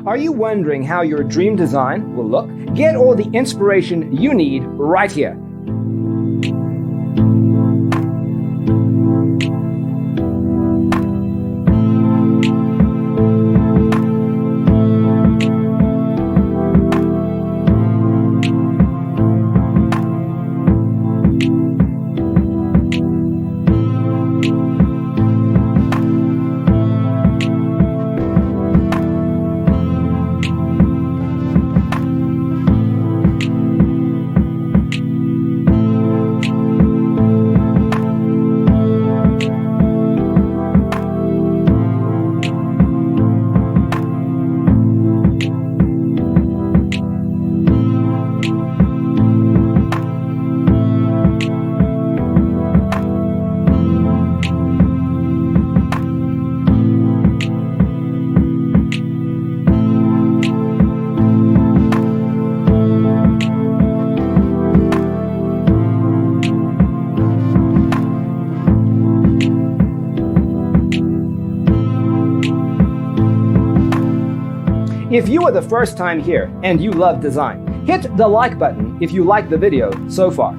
Are you wondering how your dream design will look? Get all the inspiration you need right here. If you are the first time here and you love design, hit the like button if you like the video so far.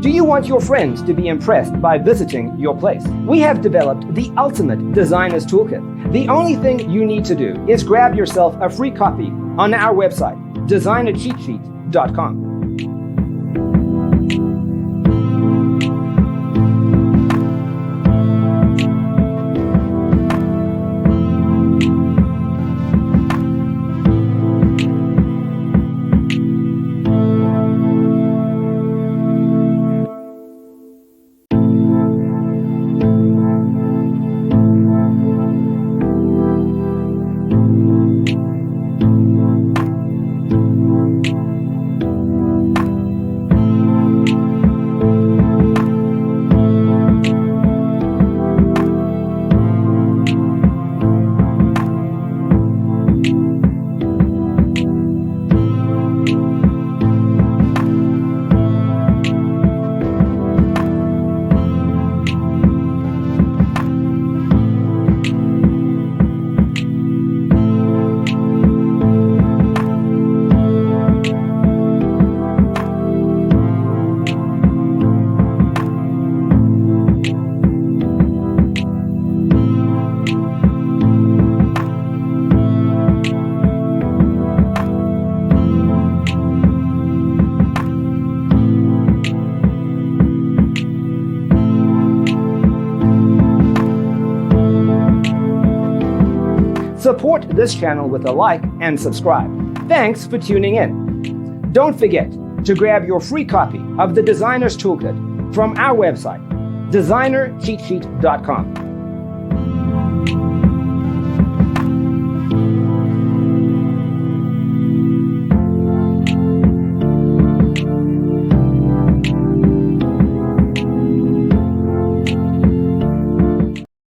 Do you want your friends to be impressed by visiting your place? We have developed the ultimate designer's toolkit. The only thing you need to do is grab yourself a free copy on our website, designercheatsheet.com. Support this channel with a like and subscribe. Thanks for tuning in. Don't forget to grab your free copy of the Designer's Toolkit from our website, designercheatsheet.com.